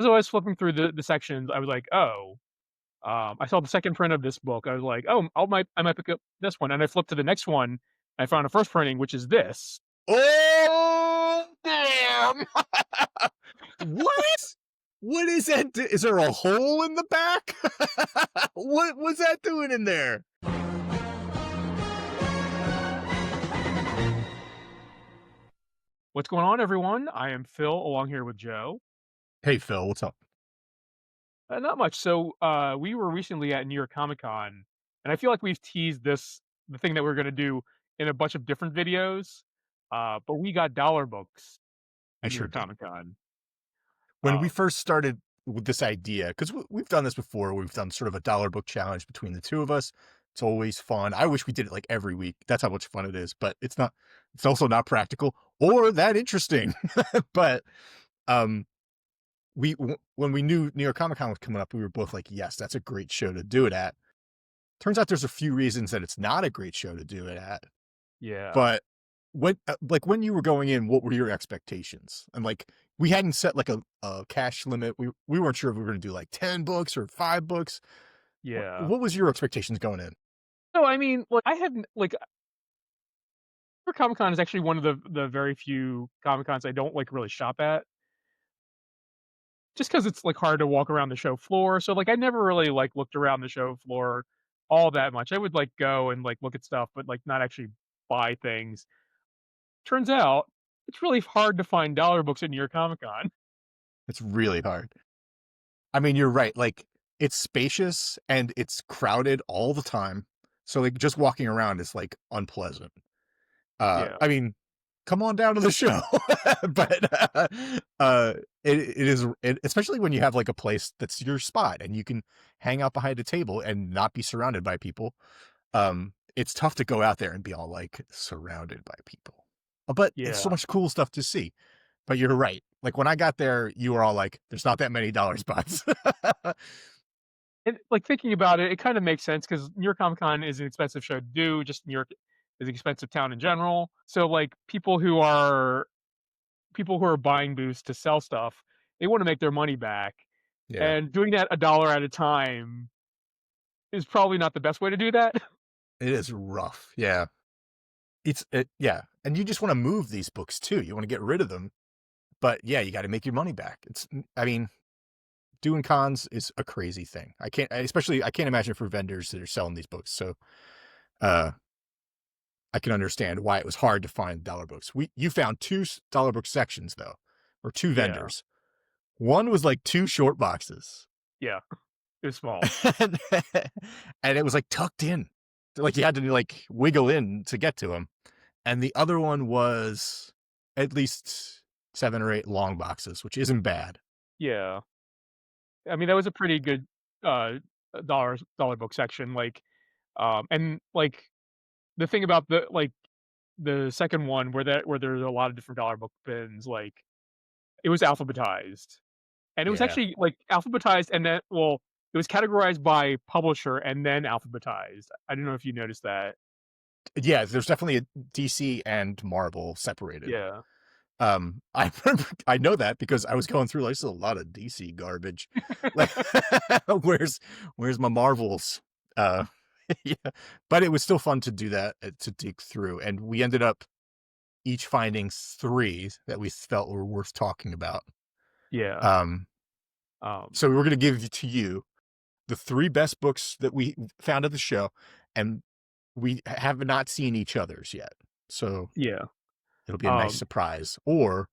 as I was flipping through the sections, I was like, "Oh," I saw the second print of this book. I was like, "Oh, I might pick up this one," and I flipped to the next one. I found a first printing, which is this. Oh, damn! What? What is that? Is there a hole in the back? What was that doing in there? What's going on, everyone? I am Phil, along here with Joe. Hey, Phil, what's up? Not much. So, we were recently at New York Comic Con, and I feel like we've teased the thing that we're going to do in a bunch of different videos. But we got dollar books I at New sure York did. Comic Con. When we Um, first started with this idea, because we've done this before, we've done sort of a dollar book challenge between the two of us. It's always fun. I wish we did it like every week. That's how much fun it is, but it's not, it's also not practical or that interesting. But um, when we knew New York Comic Con was coming up, we were both like, yes, that's a great show to do it at. Turns out there's a few reasons that it's not a great show to do it at. yeah. But when you were going in, what were your expectations? And like, we hadn't set like a cash limit. We weren't sure if we were going to do like 10 books or 5 books. Yeah. What was your expectations going in? No, I mean, like, I hadn't like New York Comic Con is actually one of the very few Comic Cons I don't like really shop at, just because it's like hard to walk around the show floor. So like, I never really like looked around the show floor all that much. I would like go and like look at stuff, but like not actually buy things. Turns out it's really hard to find dollar books at New York Comic Con. It's really hard. I mean, you're right. Like, it's spacious and it's crowded all the time. So like just walking around is like unpleasant. Yeah, I mean, come on down to the show. But it is, especially when you have like a place that's your spot and you can hang out behind a table and not be surrounded by people. It's tough to go out there and be all like surrounded by people. But it's so yeah. much cool stuff to see. But you're right. Like when I got there, you were all like, there's not that many dollar spots. And like thinking about it, it kind of makes sense because New York Comic Con is an expensive show to do. Just New York is an expensive town in general. So like people who are buying booths to sell stuff, they want to make their money back. Yeah, And doing that a dollar at a time is probably not the best way to do that. it is rough. Yeah. Yeah. And you just want to move these books too. You want to get rid of them. But yeah, you got to make your money back. I mean, doing cons is a crazy thing. I can't imagine for vendors that are selling these books. So, uh, I can understand why it was hard to find dollar books. You found two dollar book sections though, or two Yeah, vendors. One was like two short boxes, yeah, it was small. and, and it was like tucked in, like you had to like wiggle in to get to them. And the other one was at least 7 or 8 long boxes, which isn't bad. Yeah, I mean that was a pretty good uh dollar book section. Like, and like the thing about the second one where there's a lot of different dollar book bins, like it was alphabetized. And it was Yeah, actually, like, alphabetized and then it was categorized by publisher and then alphabetized. I don't know if you noticed that. yeah. There's definitely a DC and Marvel separated. Yeah. I remember, I know that because I was going through like, there's a lot of DC garbage. Like, where's my Marvels? Uh, yeah, but it was still fun to do that, to dig through, and we ended up each finding 3 that we felt were worth talking about. Yeah. Um, Um, so we were going to give to you the 3 best books that we found at the show, and we have not seen each other's yet. So yeah. it'll be a nice Um, surprise, or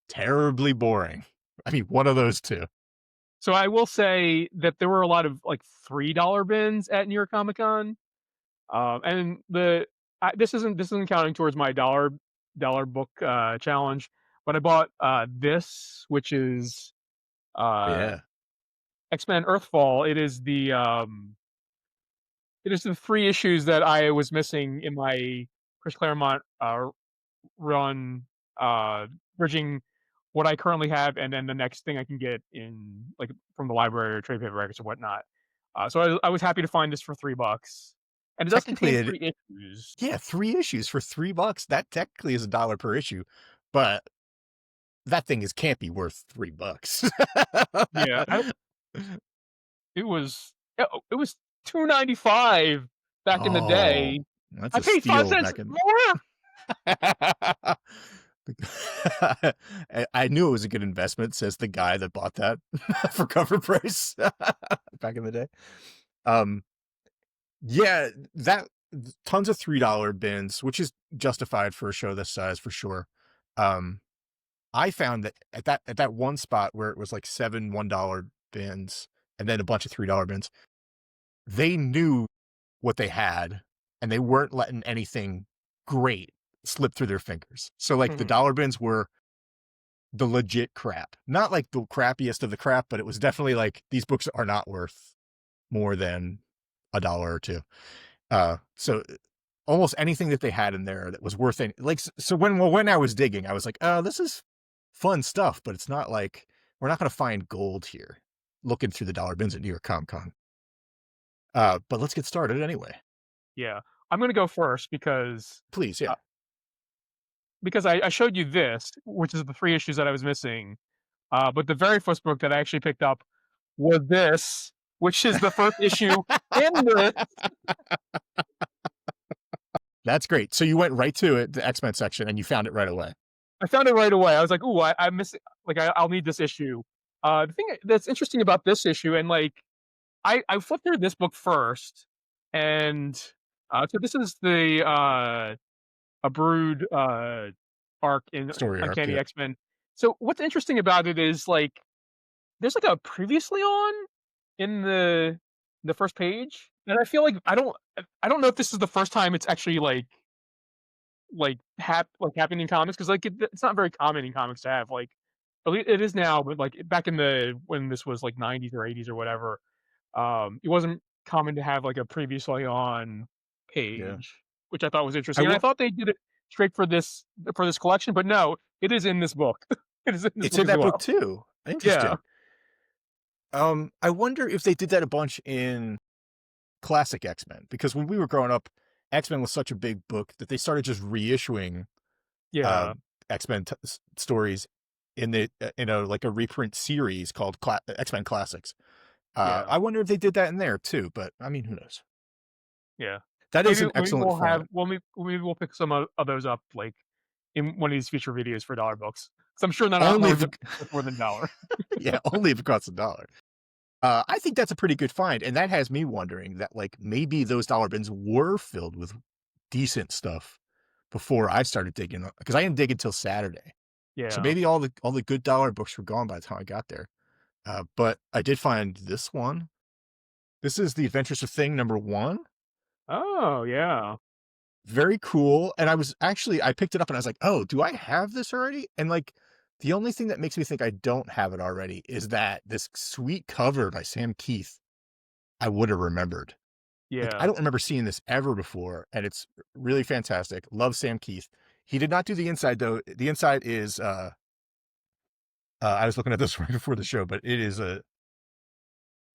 terribly boring. I mean, one of those 2. so I will say that there were a lot of, like, $3 bins at New York Comic Con. And this isn't counting towards my dollar book, challenge, but I bought, this, which is, uh, Yeah. X-Men Earthfall. It is the 3 issues that I was missing in my Chris Claremont, run, bridging what I currently have and then the next thing I can get in, like, from the library or trade paperbacks or whatnot. So I was happy to find this for $3, and it does Technically, contain it 3 issues. yeah, 3 issues for $3. That technically is $1 per issue, but that thing can't be worth $3. Yeah, it was 2.95 back in the Oh, day. that's I a paid 5 steal cents back in more. I knew it was a good investment, says the guy that bought that for cover price back in the day. Um, yeah, that tons of $3 bins, which is justified for a show this size for sure. Um, I found that at that one spot where it was like 7 $1 bins and then a bunch of $3 bins, they knew what they had and they weren't letting anything great slip through their fingers. So like the Mhm, dollar bins were the legit crap. Not like the crappiest of the crap, but it was definitely like these books are not worth more than a dollar or two. So almost anything that they had in there that was worth it. Like, so when I was digging, I was like, oh, this is fun stuff, but it's not like we're not going to find gold here looking through the dollar bins at New York Comic Con. But let's get started anyway. yeah. I'm gonna go first Please. Yeah. uh, because I showed you this, which is the 3 issues that I was missing, but the very first book that I actually picked up was this, which is the first issue in this. That's great. So you went right to it, the X-Men section, and you found it right away. I found it right away. I was like, "Ooh, I miss like, I'll need this issue." The thing that's interesting about this issue and, like, I flipped through this book first, and, so this is the, a Brood, arc in Story arc. Uncanny Yeah. X-Men. So, what's interesting about it is, like, there's, like, a previously on in the first page, and I feel like I don't know if this is the first time it's actually, happening in comics because it's not very common in comics to have, like at lea it is now, but, like, back in the when this was, like, 90s or 80s or whatever, it wasn't common to have, like, a previously on Yeah. page, which I thought was I interesting, and I will. thought they did it straight for this collection, but no, it is in this book. It is in this It's book in as that book well. too. Yeah, Interesting. I wonder if they did that a bunch in classic X-Men because when we were growing up, X-Men was such a big book that they started just reissuing uh yeah, X-Men stories in in a like a reprint series called X-Men Classics. yeah, I wonder if they did that in there too, but I mean, who knows? yeah. That is Maybe an excellent find. maybe we'll pick some of those up, like, in one of these future videos for dollar books. 'Cause I'm sure they're not Only more if than it, worth more than $1. yeah, only if it costs $1. I think that's a pretty good find, and that has me wondering that like maybe those dollar bins were filled with decent stuff before I started digging because I didn't dig until Saturday. So Yeah. maybe all the good dollar books were gone by the time I got there. But I did find this one. This is The Adventures of Thing #1. Oh, yeah. Very cool. And I picked it up and I was like, oh, do I have this already? And like, the only thing that makes me think I don't have it already is that this sweet cover by Sam Keith, I would have remembered. Like, I Yeah. don't remember seeing this ever before. And it's really fantastic. Love Sam Keith. He did not do the inside though. The inside is, I was looking at this right before the show, but it is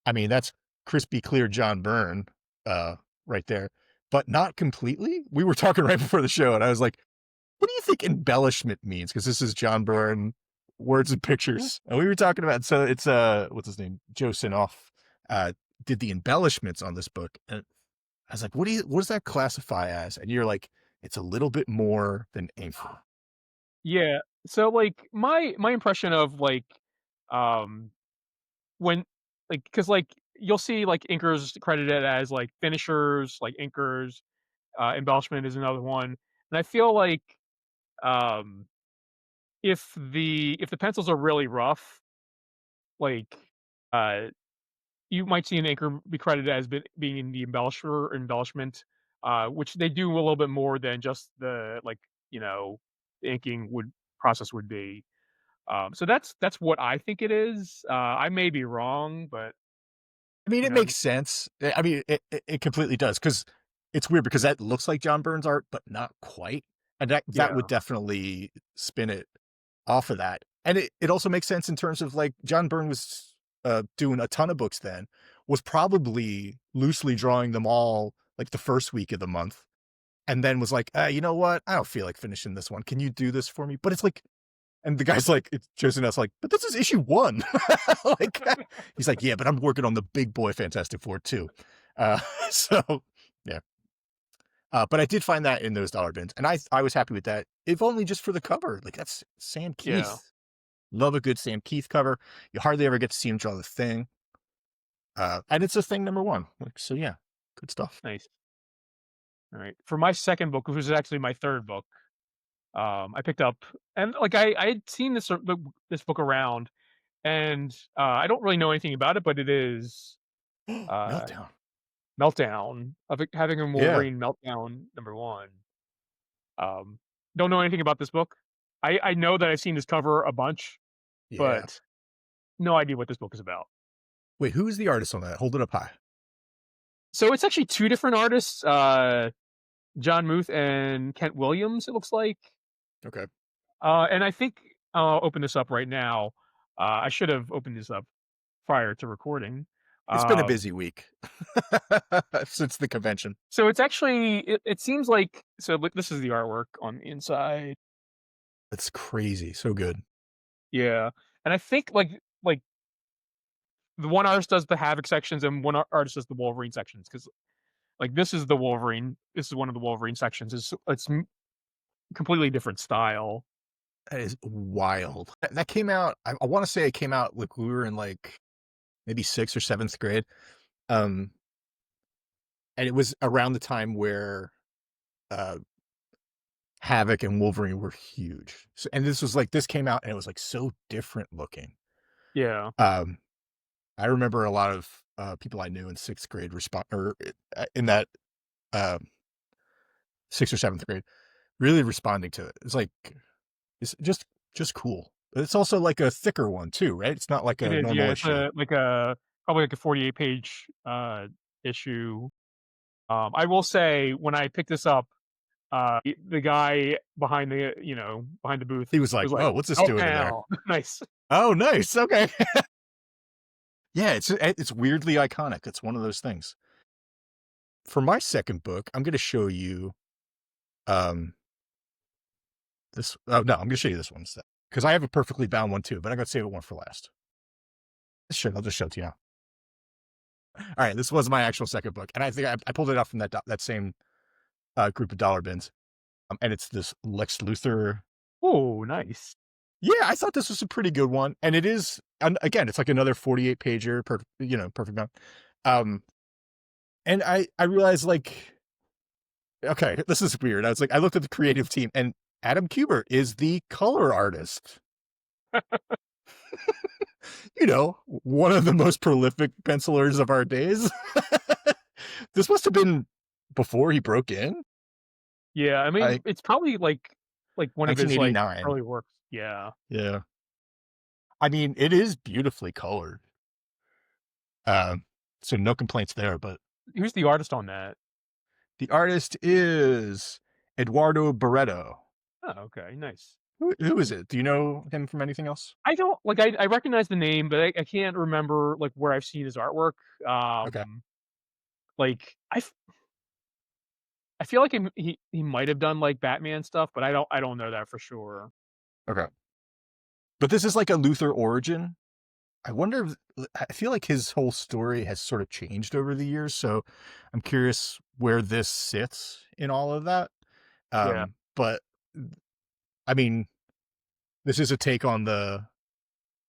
I mean, that's crispy clear John Byrne, uh, right there, but not completely. We were talking right before the show, and I was like, "What do you think embellishment means?" Because this is John Byrne, words and pictures, and we were talking about. So it's what's his name, Joe Sinoff, did the embellishments on this book, and I was like, what does that classify as?" And you're like, "It's a little bit more than ink." Yeah. So, like, my impression of, like, um, when because you'll see, like, inkers credited as, like, finishers, like, inkers, embellishment is another one, and I feel like, um, if the pencils are really rough, like, uh you might see an anchor be credited as being in the embellisher embellishment, which they do a little bit more than just the you know, the inking would process would be. So that's what I think it is. I may be wrong, but I mean, you it know, makes sense. I mean, it completely does because it's weird because that looks like John Byrne's art, but not quite. And that would yeah, definitely spin it off of that. And it also makes sense in terms of like John Byrne was doing a ton of books then, was probably loosely drawing them all like the first week of the month, and then was like, you know what? I don't feel like finishing this one. Can you do this for me? But it's like And the guy's like, it's chosen us like, but this is issue 1. Like, he's like, yeah, but I'm working on the big boy Fantastic Four too. Uh, so yeah. But I did find that in those dollar bins, and I was happy with that, if only just for the cover. Like, that's Sam Yeah, Keith. Love a good Sam Keith cover. You hardly ever get to see him draw the Thing. And it's a Thing #1. Like, so yeah, good stuff. nice. All right. For my second book, which was actually my third book, I picked up and like I had seen this book around, and I don't really know anything about it, but it is uh, Meltdown. Meltdown of having a Yeah, Wolverine Meltdown #1. Um, don't know anything about this book. I know that I've seen this cover a bunch, yeah. but no idea what this book is about. Wait, who is the artist on that? Hold it up high. So it's actually two different artists, John Muth and Kent Williams. It looks like. Okay. And I think I'll open this up right now. I should have opened this up prior to recording. It's been a Um, busy week since the convention. so it's actually it seems like so look, this is the artwork on the inside. It's crazy. So good. Yeah, and I think like the one artist does the Havoc sections and one artist does the Wolverine sections because like this is the Wolverine. This is one of the Wolverine sections. It's completely different style. That is wild. That came out, I wanna say it came out, like, we were in, like, maybe 6th or 7th grade, um, and it was around the time where, uh, Havoc and Wolverine were huge. So and this was, like, this came out and it was, like, so different looking. Yeah, Um, I remember a lot of, people I knew in 6th grade respond or, in that, um, 6th or 7th grade, really responding to it. It's like, it's just cool. But it's also, like, a thicker one too, right? It's not like it a is. Yeah, normal it's issue. a like a probably like a 48-page issue. I will say when I picked this up, the guy behind behind the booth He was like, was like, "Whoa, what's this "Oh, doing in there?" now." Nice. Oh, nice, okay. Yeah, it's weirdly iconic, it's one of those things. For my second book, I'm gonna show you, um, no, I'm gonna show you this one instead, because I have a perfectly bound one too, but I gotta save one for last. Sure, I'll just show it to you now. Alright, this was my actual second book, and I think I pulled it out from that same, group of dollar bins, and it's this Lex Luthor. Oh, nice. Yeah, I thought this was a pretty good one, and it is, and again, it's like another 48 pager, perfect bound. Um, and I realized, like, okay, this is weird. I was like, I looked at the creative team, and Adam Kubert is the color artist. One of the most prolific pencilers of our days. This must have been before he broke in, Yeah, I mean, like it's probably like one of his like 1989. early works. Yeah. Yeah, I mean, it is beautifully colored. Um, so no complaints there. But Who's the artist on that? the artist is Eduardo Barreto. Oh, okay, nice. Who is it? Do you know him from anything else? I don't like I recognize the name, but I can't remember like where I've seen his artwork. Okay, Like I feel like he might have done like Batman stuff, but I don't know that for sure. okay. But this is like a Luther origin. I wonder I feel like his whole story has sort of changed over the years, so I'm curious where this sits in all of that. Yeah, But I mean, this is a take on the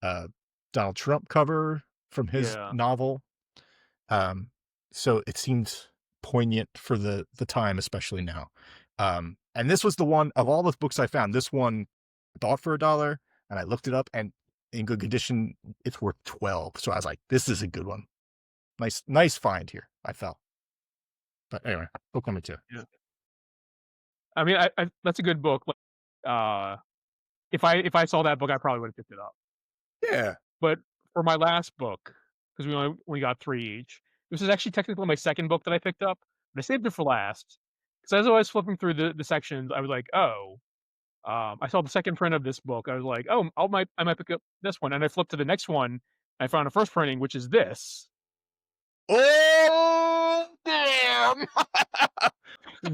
uh, Donald Trump cover from his yeah, novel. Um, so it seems poignant for the time, especially now. And this was the one of all the books I found. This one I bought for $1, and I looked it up, and in good condition, it's worth 12. So I was like, this is a good one. Nice find here. I felt. But anyway, book number 2. yeah. I mean, I that's a good book. Like, if I saw that book, I probably would have picked it up. Yeah. But for my last book, because we got 3 each, this is actually technically my second book that I picked up, but I saved it for last. Because as I was flipping through the sections, I was like, "Oh," I saw the second print of this book. I was like, "Oh, I might pick up this one," and I flipped to the next one, I found a first printing, which is this. Oh, damn.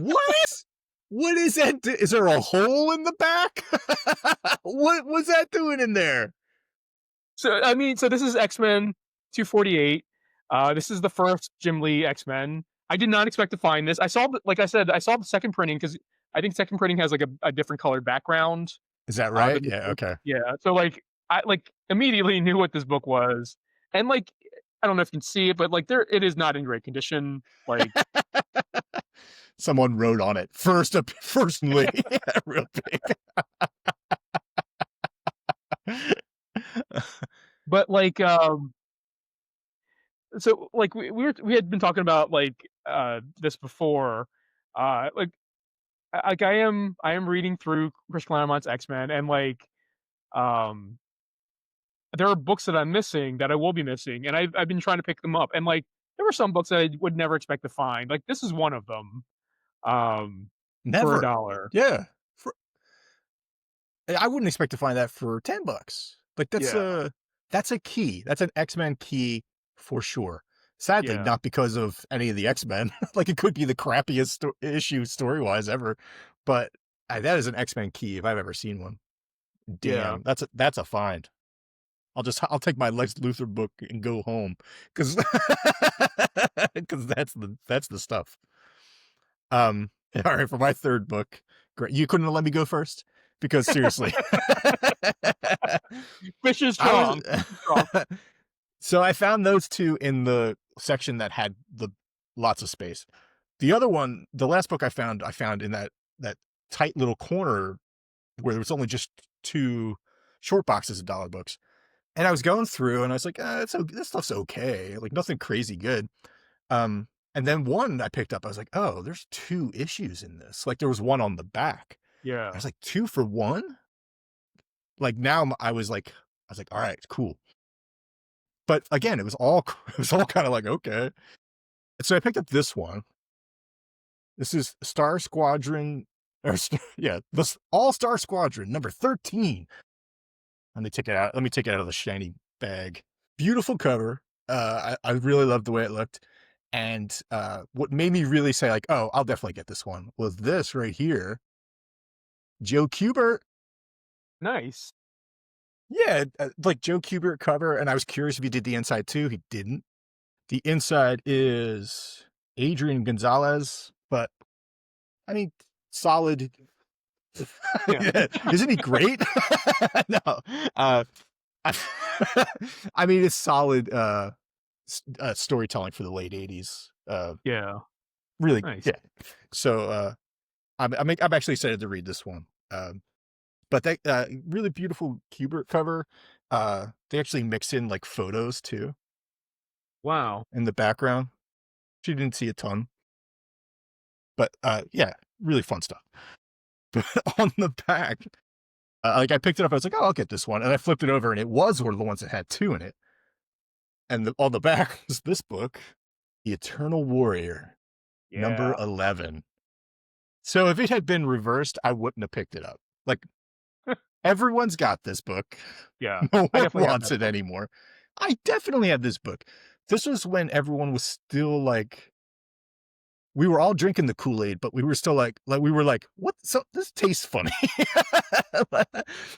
What? What is that? Is there a hole in the back? What was that doing in there? So, I mean, so this is X-Men 248. This is the first Jim Lee X-Men. I did not expect to find this. I saw the like I said, I saw the second printing because I think second printing has, like, a different colored background, Is that right? than the Yeah, first. okay. Yeah, so, like, I, like, immediately knew what this book was, and, like, I don't know if you can see it, but, like, there it is not in great condition, like. Someone wrote on it. Firstly, real big. But, like, so, like, we had been talking about, like, this before, like, I am reading through Chris Claremont's X-Men, and, like, um, there are books that I'm missing that I will be missing, and I've been trying to pick them up, and, like, there were some books that I would never expect to find, like, this is one of them, for a Never. dollar. Yeah. For I wouldn't expect to find that for $10. Like Yeah, that's a key. That's an X-Men key for sure. Sadly, yeah, not because of any of the X-Men. Like it could be the crappiest issue story-wise ever, but that is an X-Men key if I've ever seen one. yeah. Damn, that's a find. I'll take my Lex Luthor book and go home because because that's the stuff. All right, for my third book, great. You couldn't let me go first because seriously, Fish is I was. strong, fish is strong. So I found those two in the section that had the lots of space. The other one, the last book I found in that tight little corner where there was only just two short boxes of dollar books. And I was going through and I was like, this stuff's okay. Like nothing crazy good. And then one I picked up, I was like, oh, there's two issues in this. Like there was one on the back. I Yeah, was like, two for one? Like now I was like, all right, cool. But again, it was all it was all kind of like, okay. So I picked up this one. This is Star Squadron, yeah, this All Star Squadron number 13. Let me take it out. Let me take it out of the shiny bag. Beautiful cover. I really loved the way it looked. And what made me really say, like, oh, I'll definitely get this one was this right here. Joe Kubert. nice. Yeah, like Joe Kubert cover. And I was curious if he did the inside too. He didn't. The inside is Adrian Gonzalez, but I mean, solid. Yeah, Yeah, isn't he great? No. Uh, I, I mean, it's solid storytelling for the late 80s. yeah, Really, nice. yeah. So I'm actually excited to read this one. But that really beautiful Kubert cover. They actually mix in like photos too Wow. in the background. She didn't see a ton, but yeah, really fun stuff. But on the back, like I picked it up, I was like, oh, I'll get this one, and I flipped it over, and it was one of the ones that had two in it. And on the back was this book, The Eternal Warrior, number Yeah, 11. So if it had been reversed, I wouldn't have picked it up. Like everyone's got this book. yeah. No I one definitely have wants that it book. anymore. I definitely have this book. This was when everyone was still like, we were all drinking the Kool-Aid, but we were still like we were like, what? So this tastes funny.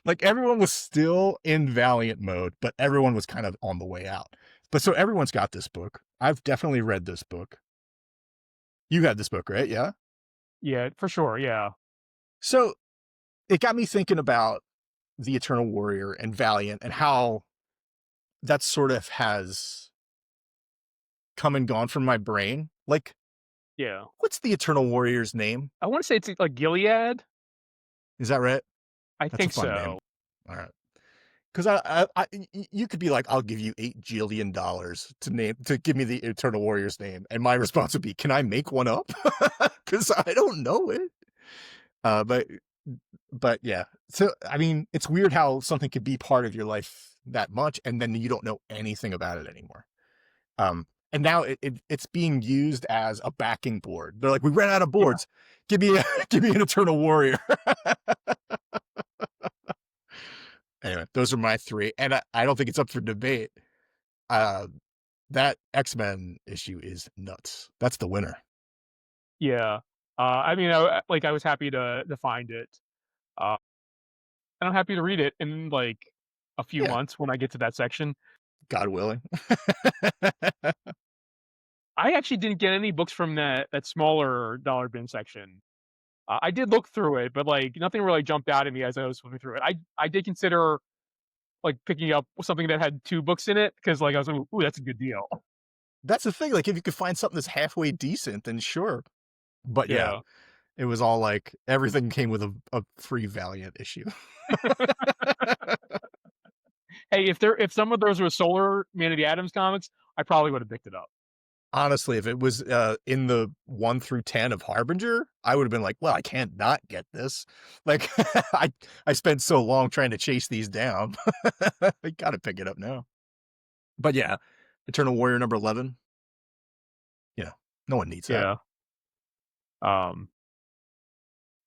Like everyone was still in Valiant mode, but everyone was kind of on the way out. But so everyone's got this book. I've definitely read this book. You had this book, right? Yeah. Yeah, for sure, yeah. So it got me thinking about the Eternal Warrior and Valiant and how that sort of has come and gone from my brain. Like, Yeah. what's the Eternal Warrior's name? I wanna say it's, like, Gilead? Is that right? I That's a think fun name. so. All right. Because you could be like, I'll give you $8 jillion to give me the Eternal Warrior's name, and my response would be, can I make one up? Because I don't know it. Uh, but but yeah. So I mean, it's weird how something could be part of your life that much, and then you don't know anything about it anymore. And now it's being used as a backing board. They're like, we ran out of Yeah, boards. Give me an Eternal Warrior. Anyway, those are my three, and I don't think it's up for debate. Uh, that X-Men issue is nuts. That's the winner. yeah. I mean, I was happy to find it, uh, and I'm happy to read it in, like, a few Yeah, months when I get to that section. God willing. I actually didn't get any books from that smaller dollar bin section. I did look through it, but, like, nothing really jumped out at me as I was flipping through it. I did consider, like, picking up something that had 2 books in it because, like, I was like, "Ooh, that's a good deal." That's the thing, like, if you could find something that's halfway decent, then sure. But yeah, Yeah. it was all like everything came with a free Valiant issue. Hey, if some of those were Solar Man of the Adams comics, I probably would have picked it up. Honestly, if it was, in the 1 through 10 of Harbinger, I would've been like, "Well, I can't not get this." Like, I spent so long trying to chase these down. I gotta pick it up now. But yeah, Eternal Warrior number 11, you know, no one needs that. Yeah. Um,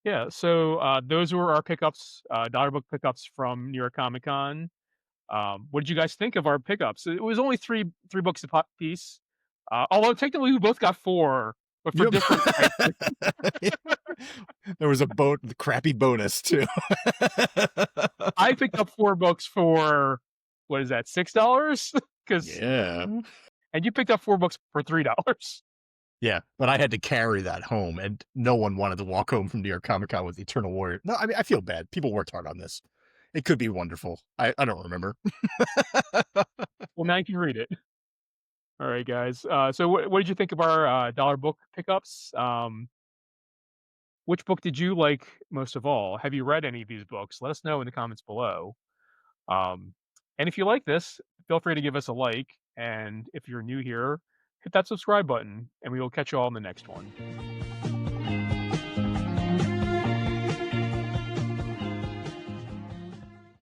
yeah, so, those were our pickups, dollar book pickups from New York Comic Con. What did you guys think of our pickups? It was only 3 books a pop piece, although technically we both got 4, but for Yep. different price. There was a crappy bonus too. I picked up 4 books for, what is that, $6? 'Cause Yeah. and you picked up 4 books for $3. Yeah, but I had to carry that home, and no one wanted to walk home from New York Comic Con with Eternal Warrior. No, I mean, I feel bad. People worked hard on this. It could be wonderful. I don't remember. Well, now you can read it. Alright, guys. So what did you think of our, dollar book pickups? Which book did you like most of all? Have you read any of these books? Let us know in the comments below. Um, and if you like this, feel free to give us a like. And if you're new here, hit that subscribe button, and we will catch you all in the next one.